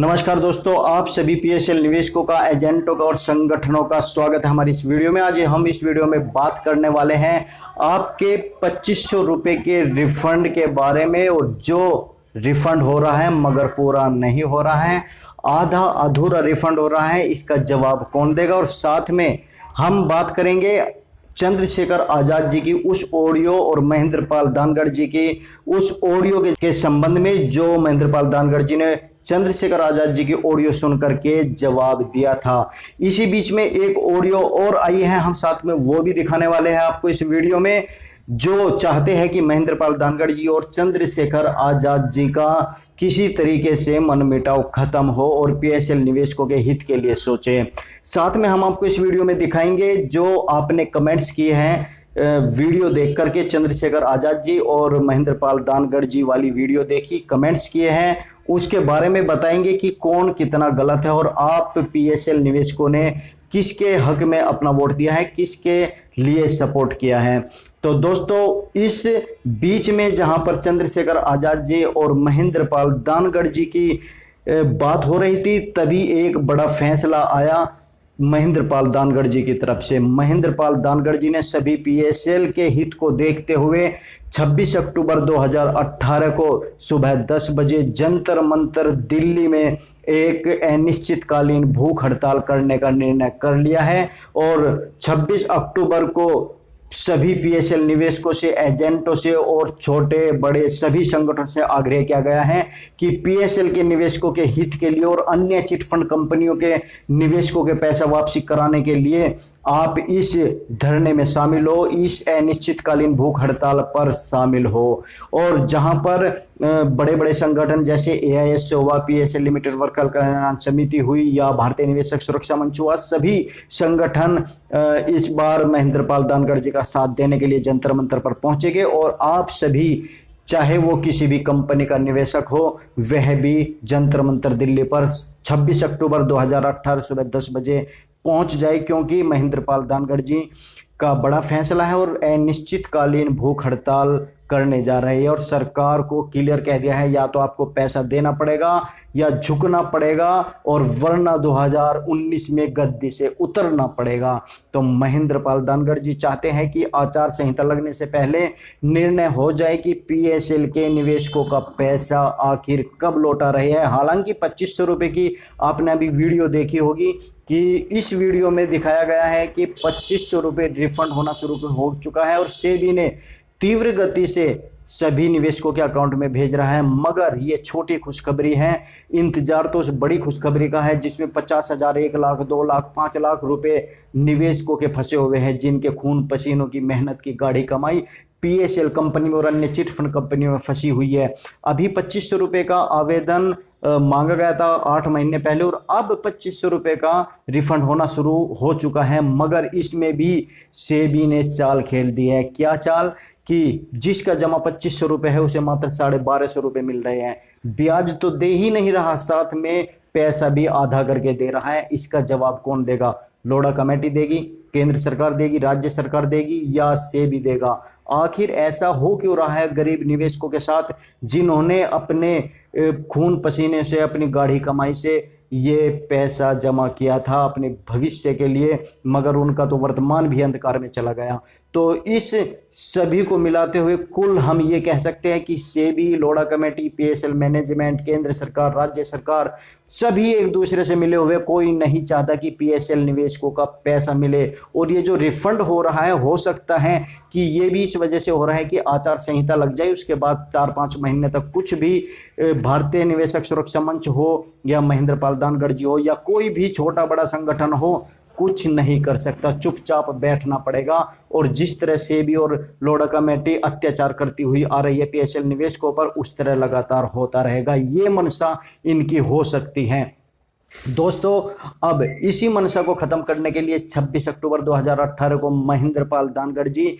नमस्कार दोस्तों, आप सभी पीएसएल निवेशकों का, एजेंटों का और संगठनों का स्वागत है हमारी इस वीडियो में। आज हम इस वीडियो में बात करने वाले हैं आपके 2500 रुपए के रिफंड के बारे में। और जो रिफंड हो रहा है मगर पूरा नहीं हो रहा है, आधा अधूरा रिफंड हो रहा है, इसका जवाब कौन देगा। और साथ में हम बात करेंगे चंद्रशेखर आजाद जी की उस ऑडियो और महेंद्र पाल दानगढ़ जी की उस ऑडियो के संबंध में जो महेंद्र पाल दानगढ़ जी ने चंद्रशेखर आजाद जी की ऑडियो सुन करके जवाब दिया था। इसी बीच में एक ऑडियो और आई है, हम साथ में वो भी दिखाने वाले हैं आपको इस वीडियो में। जो चाहते हैं कि महेंद्र पाल दानगढ़ जी और चंद्रशेखर आजाद जी का किसी तरीके से मनमुटाव खत्म हो और पीएसएल निवेशकों के हित के लिए सोचे। साथ में हम आपको इस वीडियो में दिखाएंगे जो आपने कमेंट्स किए हैं वीडियो देख करके। चंद्रशेखर आजाद जी और महेंद्र पाल दानगढ़ जी वाली वीडियो देखी, कमेंट्स किए हैं, उसके बारे में बताएंगे कि कौन कितना गलत है और आप पीएसएल निवेशकों ने किसके हक में अपना वोट दिया है, किसके लिए सपोर्ट किया है। तो दोस्तों, इस बीच में जहां पर चंद्रशेखर आजाद जी और महेंद्र पाल दानगढ़ जी की बात हो रही थी, तभी एक बड़ा फैसला आया महेंद्र पाल दानगढ़ जी की तरफ से। महेंद्र पाल दानगढ़ जी ने सभी पीएसएल के हित को देखते हुए 26 अक्टूबर 2018 को सुबह 10 बजे जंतर मंतर दिल्ली में एक अनिश्चितकालीन भूख हड़ताल करने का निर्णय कर लिया है। और 26 अक्टूबर को सभी पीएसएल निवेशकों से, एजेंटों से और छोटे बड़े सभी संगठनों से आग्रह किया गया है कि पीएसएल के निवेशकों के हित के लिए और अन्य चिट फंड कंपनियों के निवेशकों के पैसा वापसी कराने के लिए आप इस धरने में शामिल हो, इस अनिश्चितकालीन भूख हड़ताल पर शामिल हो। और जहां पर बड़े बड़े संगठन जैसे एआईएस हुआ, पीएसएल लिमिटेड वर्कर कल्याण समिति हुई या भारतीय निवेशक सुरक्षा मंच हुआ, सभी संगठन इस बार महेंद्र पाल दानगढ़ जी का साथ देने के लिए जंतर मंतर पर पहुंचेंगे। और आप सभी, चाहे वो किसी भी कंपनी का निवेशक हो, वह भी जंतर मंतर दिल्ली पर 26 अक्टूबर 2018 सुबह 10 बजे पहुंच जाए, क्योंकि महेंद्र पाल दानगढ़ जी का बड़ा फैसला है और अनिश्चितकालीन भूख हड़ताल करने जा रहे हैं। और सरकार को क्लियर कह दिया है, या तो आपको पैसा देना पड़ेगा या झुकना पड़ेगा, और वरना 2019 में गद्दी से उतरना पड़ेगा। तो महेंद्र पाल दानगढ़ जी चाहते हैं कि आचार संहिता लगने से पहले निर्णय हो जाए कि पीएसएल के निवेशकों का पैसा आखिर कब लौटा रहे हैं। हालांकि 2500 रुपए की आपने अभी वीडियो देखी होगी कि इस वीडियो में दिखाया गया है कि 2500 रुपए रिफंड होना शुरू हो चुका है और सेबी ने तीव्र गति से सभी निवेशकों के अकाउंट में भेज रहा है। मगर ये छोटी खुशखबरी है, इंतजार तो उस बड़ी खुशखबरी का है जिसमें 50,000, 1 लाख, 2 लाख, 5 लाख रुपए निवेशकों के फंसे हुए हैं, जिनके खून पसीनों की मेहनत की गाढ़ी कमाई पीएसएल कंपनी में और अन्य चिट फंड कंपनियों में फंसी हुई है। अभी 2500 रुपए का आवेदन मांगा गया था 8 महीने पहले और अब 2500 रुपए का रिफंड होना शुरू हो चुका है। मगर इसमें भी सेबी ने चाल खेल दी है। क्या चाल? कि जिसका जमा 2500 रुपए है उसे मात्र 1250 रुपए मिल रहे हैं, ब्याज तो दे ही नहीं रहा, साथ में पैसा भी आधा करके दे रहा है। इसका जवाब कौन देगा? लोढ़ा कमेटी देगी, केंद्र सरकार देगी, राज्य सरकार देगी या सेबी देगा? आखिर ऐसा हो क्यों रहा है गरीब निवेशकों के साथ, जिन्होंने अपने खून पसीने से, अपनी गाढ़ी कमाई से ये पैसा जमा किया था अपने भविष्य के लिए, मगर उनका तो वर्तमान भी अंधकार में चला गया। तो इस सभी को मिलाते हुए कुल हम ये कह सकते हैं कि SEBI, Lodha committee, PSL management, केंद्र सरकार, राज्य सरकार, सभी एक दूसरे से मिले हुए। कोई नहीं चाहता कि पीएसएल निवेशकों का पैसा मिले। और ये जो रिफंड हो रहा है, हो सकता है कि ये भी इस वजह से हो रहा है कि आचार संहिता लग जाए, उसके बाद 4-5 महीने तक कुछ भी भारतीय निवेशक सुरक्षा मंच हो या महेंद्र पाल दानगढ़ जी हो या कोई भी छोटा बड़ा संगठन हो, कुछ नहीं कर सकता, चुपचाप बैठना पड़ेगा। और जिस तरह सेबी और लोढ़ा कमेटी अत्याचार करती हुई आ रही है पीएसएल निवेशकों पर, उस तरह लगातार होता रहेगा। ये मनसा इनकी हो सकती है। दोस्तों, अब इसी मनसा को खत्म करने के लिए 26 अक्टूबर 2018 को महेंद्र पाल दानगढ़ जी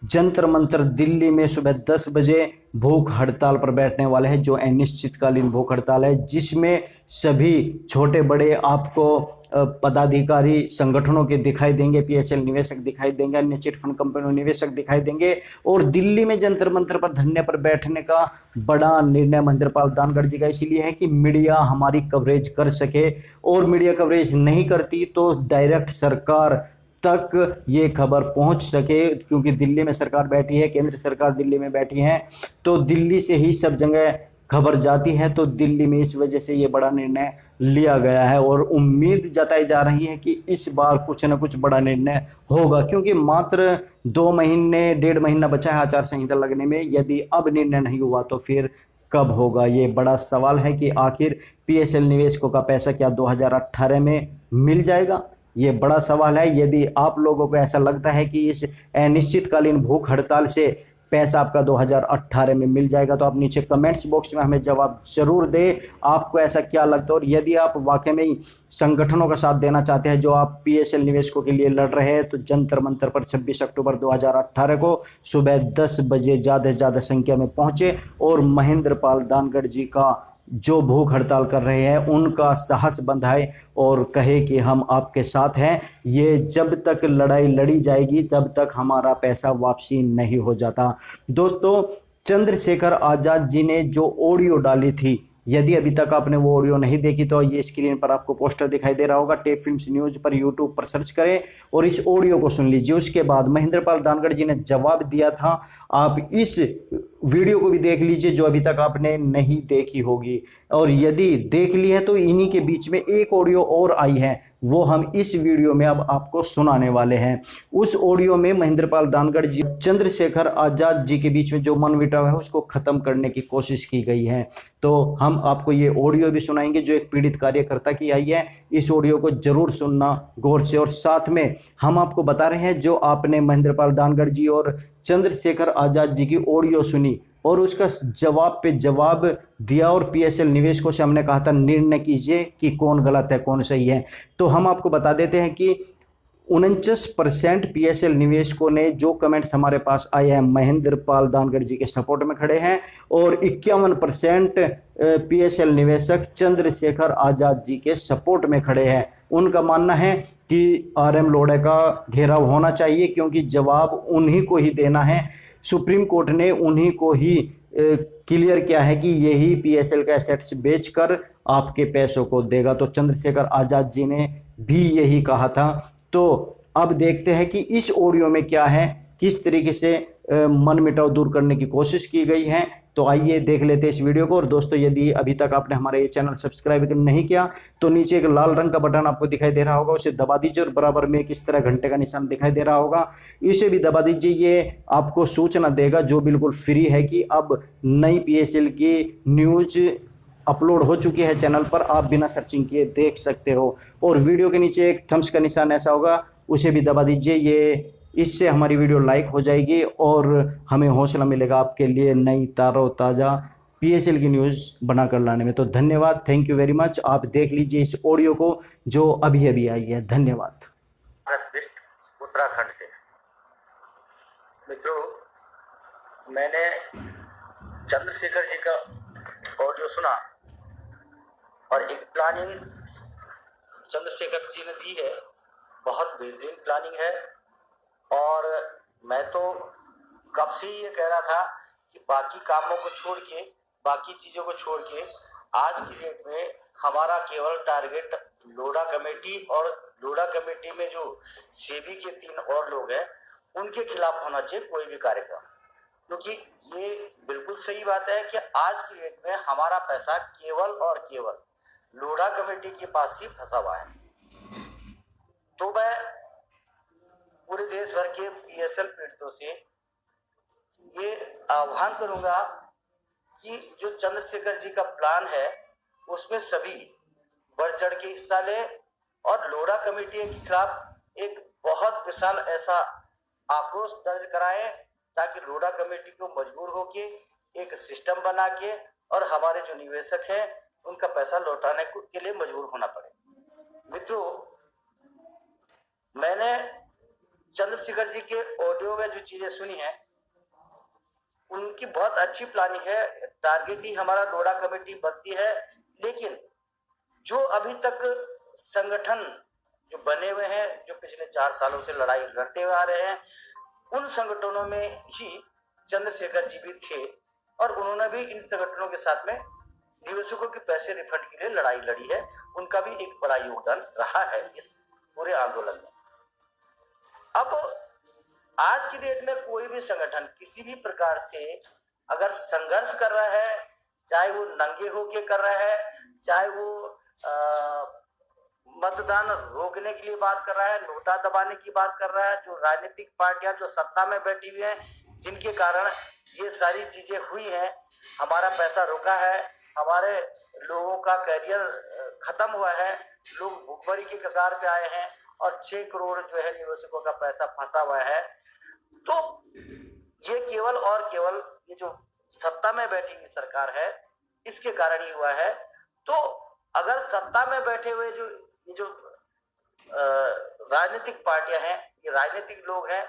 जंतर मंतर दिल्ली में सुबह 10 बजे भूख हड़ताल पर बैठने वाले हैं, जो अनिश्चितकालीन भूख हड़ताल है, जिसमें सभी छोटे बड़े आपको पदाधिकारी संगठनों के दिखाई देंगे, पीएसएल निवेशक दिखाई देंगे, अन्य चिट फंड कंपनियों निवेशक दिखाई देंगे। और दिल्ली में जंतर मंतर पर धरने पर बैठने का बड़ा निर्णय महेंद्रपाल दानगढ़ जी का इसलिए है कि मीडिया हमारी कवरेज कर सके, और मीडिया कवरेज नहीं करती तो डायरेक्ट सरकार तक ये खबर पहुंच सके, क्योंकि दिल्ली में सरकार बैठी है, केंद्र सरकार दिल्ली में बैठी है, तो दिल्ली से ही सब जगह खबर जाती है। तो दिल्ली में इस वजह से ये बड़ा निर्णय लिया गया है, और उम्मीद जताई जा रही है कि इस बार कुछ न कुछ बड़ा निर्णय होगा, क्योंकि मात्र 2 महीने 1.5 महीना बचा है आचार संहिता लगने में। यदि अब निर्णय नहीं हुआ तो फिर कब होगा, ये बड़ा सवाल है कि आखिर पीएसएल निवेशकों का पैसा क्या 2018 में मिल जाएगा, ये बड़ा सवाल है। यदि आप लोगों को ऐसा लगता है कि इस अनिश्चितकालीन भूख हड़ताल से पैसा आपका 2018 में मिल जाएगा, तो आप नीचे कमेंट्स बॉक्स में हमें जवाब जरूर दें, आपको ऐसा क्या लगता है। और यदि आप वाकई में ही संगठनों का साथ देना चाहते हैं जो आप पीएसएल निवेशकों के लिए लड़ रहे हैं, तो जंतर मंतर पर 26 अक्टूबर 2018 को सुबह 10 बजे ज़्यादा से ज़्यादा संख्या में पहुंचे और महेंद्रपाल दानगढ़ जी का जो भूख हड़ताल कर रहे हैं उनका साहस बंधाए और कहे कि हम आपके साथ हैं। ये जब तक लड़ाई लड़ी जाएगी तब तक हमारा पैसा वापसी नहीं हो जाता। दोस्तों, चंद्रशेखर आजाद जी ने जो ऑडियो डाली थी, यदि अभी तक आपने वो ऑडियो नहीं देखी तो ये स्क्रीन पर आपको पोस्टर दिखाई दे रहा होगा, टेप फिल्म्स न्यूज पर यूट्यूब पर सर्च करें और इस ऑडियो को सुन लीजिए। उसके बाद महेंद्रपाल दानगढ़ जी ने जवाब दिया था, आप इस वीडियो को भी देख लीजिए जो अभी तक आपने नहीं देखी होगी, और यदि देख ली है तो इन्हीं के बीच में एक ऑडियो और आई है, वो हम इस वीडियो में अब आपको सुनाने वाले हैं। उस ऑडियो में महेंद्रपाल दानगढ़ जी चंद्रशेखर आजाद जी के बीच में जो मनमुटाव है उसको खत्म करने की कोशिश की गई है। तो हम आपको ये ऑडियो भी सुनाएंगे जो एक पीड़ित कार्यकर्ता की आई है। इस ऑडियो को जरूर सुनना गौर से, और साथ में हम आपको बता रहे हैं जो आपने महेंद्रपाल दानगढ़ जी और चंद्रशेखर आजाद जी की ऑडियो सुनी और उसका जवाब पे जवाब दिया, और पीएसएल निवेशकों से हमने कहा था निर्णय कीजिए कि कौन गलत है कौन सही है, तो हम आपको बता देते हैं कि 49% पीएसएल निवेशकों ने जो कमेंट्स हमारे पास आए हैं महेंद्रपाल दानगढ़ जी के सपोर्ट में खड़े हैं, और 51% पीएसएल निवेशक चंद्रशेखर आजाद जी के सपोर्ट में खड़े हैं। उनका मानना है कि आरएम लोढ़ा का घेराव होना चाहिए, क्योंकि जवाब उन्हीं को ही देना है। सुप्रीम कोर्ट ने उन्हीं को ही क्लियर किया है कि यही पीएसएल का एसेट्स बेचकर आपके पैसों को देगा, तो चंद्रशेखर आजाद जी ने भी यही कहा था। तो अब देखते हैं कि इस ऑडियो में क्या है, किस तरीके से मनमुटाव दूर करने की कोशिश की गई है। तो आइए देख लेते हैं इस वीडियो को। और दोस्तों, यदि अभी तक आपने हमारा ये चैनल सब्सक्राइब नहीं किया तो नीचे एक लाल रंग का बटन आपको दिखाई दे रहा होगा, उसे दबा दीजिए, और बराबर में किस तरह घंटे का निशान दिखाई दे रहा होगा, इसे भी दबा दीजिए। ये आपको सूचना देगा जो बिल्कुल फ्री है कि अब नई पीएसएल की न्यूज अपलोड हो चुकी है चैनल पर, आप बिना सर्चिंग किए देख सकते हो। और वीडियो के नीचे एक थम्स का निशान ऐसा होगा, उसे भी दबा दीजिए। ये इससे हमारी वीडियो लाइक हो जाएगी और हमें हौसला मिलेगा आपके लिए नई तारो ताज़ा पीएसएल की न्यूज़ बनाकर लाने में। तो धन्यवाद, थैंक यू वेरी मच। आप देख लीजिए इस ऑडियो को जो अभी अभी आई है। धन्यवाद। उत्तराखंड से मित्रों, मैंने चंद्रशेखर जी का ऑडियो सुना और एक प्लानिंग चंद्रशेखर जी ने दी है, बहुत बेहतरीन प्लानिंग है। और मैं तो कब से ये कह रहा था कि बाकी कामों को छोड़ के, बाकी चीज़ों को छोड़ के आज की डेट में हमारा केवल टारगेट लोढ़ा कमेटी और लोढ़ा कमेटी में जो सेबी के 3 और लोग हैं उनके खिलाफ होना चाहिए कोई भी कार्यक्रम, क्योंकि ये बिल्कुल सही बात है कि आज की डेट में हमारा पैसा केवल और केवल लोढ़ा कमेटी के पास ही फंसा हुआ है। तो मैं पूरे देश भर के पीएसएल पीड़ितों से ये आह्वान करूंगा कि जो चंद्रशेखर जी का प्लान है उसमें सभी बढ़ चढ़ के हिस्सा लें और लोढ़ा कमेटी के खिलाफ एक बहुत विशाल ऐसा आक्रोश दर्ज कराएं, ताकि लोढ़ा कमेटी को मजबूर होके एक सिस्टम बना के और हमारे जो निवेशक हैं उनका पैसा लौटाने के लिए मजबूर होना पड़े। मित्रों, मैंने चंद्रशेखर जी के ऑडियो में जो चीजें सुनी है उनकी बहुत अच्छी प्लानिंग है। टारगेट ही हमारा नोडा कमेटी बनती है, लेकिन जो अभी तक संगठन जो बने हुए हैं, जो पिछले 4 सालों से लड़ाई लड़ते हुए आ रहे हैं, उन संगठनों में ही चंद्रशेखर जी भी थे और उन्होंने भी इन संगठनों के साथ में निवेशकों के पैसे रिफंड के लिए लड़ाई लड़ी है। उनका भी एक बड़ा योगदान रहा है इस पूरे आंदोलन में। अब आज की डेट में कोई भी संगठन किसी भी प्रकार से अगर संघर्ष कर रहा है, चाहे वो नंगे होके कर रहा है, चाहे वो मतदान रोकने के लिए बात कर रहा है, नोटा दबाने की बात कर रहा है, जो राजनीतिक पार्टियां जो सत्ता में बैठी हुई हैं, जिनके कारण ये सारी चीजें हुई हैं, हमारा पैसा रुका है, हमारे लोगों का करियर खत्म हुआ है, लोग भुखमरी की कगार पे आए हैं और 6 करोड़ जो है निवेशकों का पैसा फंसा हुआ है। तो ये केवल और केवल ये जो सत्ता में बैठी हुई सरकार है इसके कारण ही हुआ है। तो अगर सत्ता में बैठे हुए ये जो राजनीतिक पार्टियां हैं, ये राजनीतिक लोग हैं,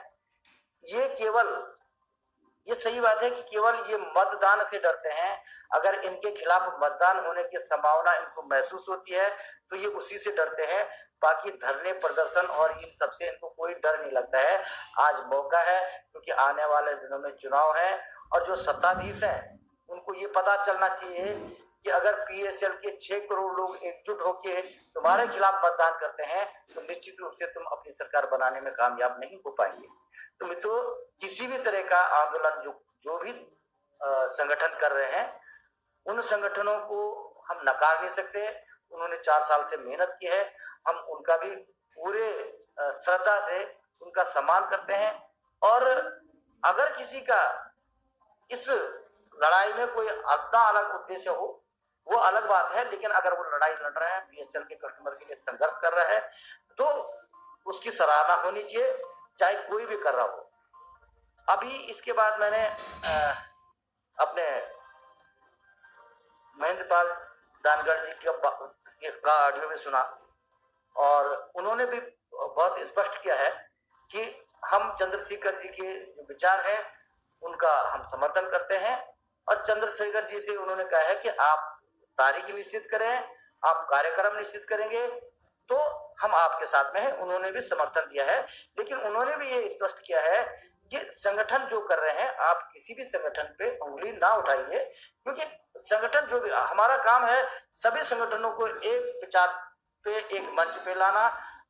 ये सही बात है कि केवल ये मतदान से डरते हैं। अगर इनके खिलाफ मतदान होने की संभावना इनको महसूस होती है तो ये उसी से डरते हैं। बाकी धरने प्रदर्शन और इन सबसे इनको कोई डर नहीं लगता है। आज मौका है क्योंकि आने वाले दिनों में चुनाव है और जो सत्ताधीश हैं उनको ये पता चलना चाहिए कि अगर पीएसएल के 6 करोड़ लोग एकजुट होकर तुम्हारे खिलाफ मतदान करते हैं तो निश्चित रूप से तुम अपनी सरकार बनाने में कामयाब नहीं हो पाएंगे। तो मित्रों, किसी भी तरह का आंदोलन जो भी संगठन कर रहे हैं उन संगठनों को हम नकार नहीं सकते। उन्होंने 4 साल से मेहनत की है, हम उनका भी पूरे श्रद्धा से उनका सम्मान करते हैं। और अगर किसी का इस लड़ाई में कोई अपना अलग उद्देश्य हो वो अलग बात है, लेकिन अगर वो लड़ाई लड़ रहा है, पीएसएल के कस्टमर के लिए संघर्ष कर रहा है तो उसकी सराहना होनी चाहिए, चाहे कोई भी कर रहा हो। अभी इसके बाद मैंने अपने महेंद्रपाल दानगढ़ जी का ऑडियो भी सुना और उन्होंने भी बहुत स्पष्ट किया है कि हम चंद्रशेखर जी के जो विचार हैं उनका हम समर्थन करते हैं। और चंद्रशेखर जी से उन्होंने कहा है कि आप तारीख निश्चित करें, आप कार्यक्रम निश्चित करेंगे तो हम आपके साथ में हैं। उन्होंने भी समर्थन दिया है, लेकिन उन्होंने भी ये स्पष्ट किया है कि संगठन जो कर रहे हैं आप किसी भी संगठन पे उंगली ना उठाइए, क्योंकि संगठन जो भी हमारा काम है सभी संगठनों को एक विचार पे, एक मंच पे लाना।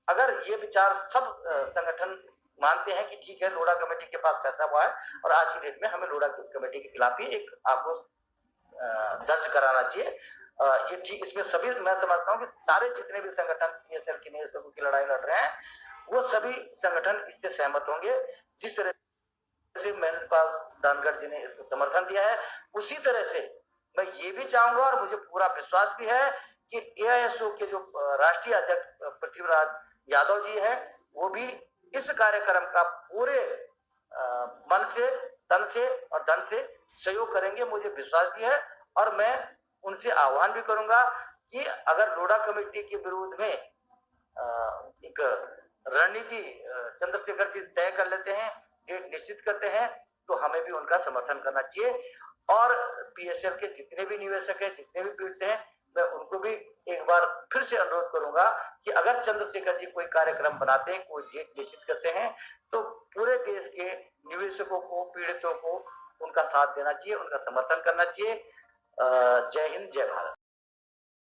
अगर ये विचार सब संगठन मानते हैं कि ठीक है लोढ़ा कमेटी के पास पैसा हुआ है और आज की डेट में हमें लोढ़ा कमेटी के खिलाफ ही एक आक्रोश दर्ज कराना चाहिए, ये ठीक, इसमें सभी मैं समझता हूँ कि सारे जितने भी संगठन पीएसएल की निवेशकों की लड़ाई लड़ रहे हैं वो सभी संगठन इससे सहमत होंगे। जिस तरह से महेंद्रपाल दानगढ़ जी ने इसको समर्थन दिया है उसी तरह से मैं ये भी चाहूंगा और मुझे पूरा विश्वास भी है कि एआईएसओ के जो राष्ट्रीय अध्यक्ष पृथ्वीराज यादव जी हैं वो भी इस कार्यक्रम का पूरे मन से, तन से और धन से सहयोग करेंगे, मुझे विश्वास भी है। और मैं उनसे आह्वान भी करूंगा कि अगर लोढ़ा कमेटी के विरोध में एक रणनीति चंद्रशेखर जी तय कर लेते हैं, डेट निश्चित करते हैं, तो हमें भी उनका समर्थन करना चाहिए। और पीएसएल के जितने भी निवेशक हैं, जितने भी पीड़ित हैं, मैं उनको भी एक बार फिर से अनुरोध करूंगा कि अगर चंद्रशेखर जी कोई कार्यक्रम बनाते हैं, कोई डेट निश्चित करते हैं, तो पूरे देश के निवेशकों को, पीड़ितों को उनका साथ देना चाहिए, उनका समर्थन करना चाहिए। जय हिंद, जय भारत।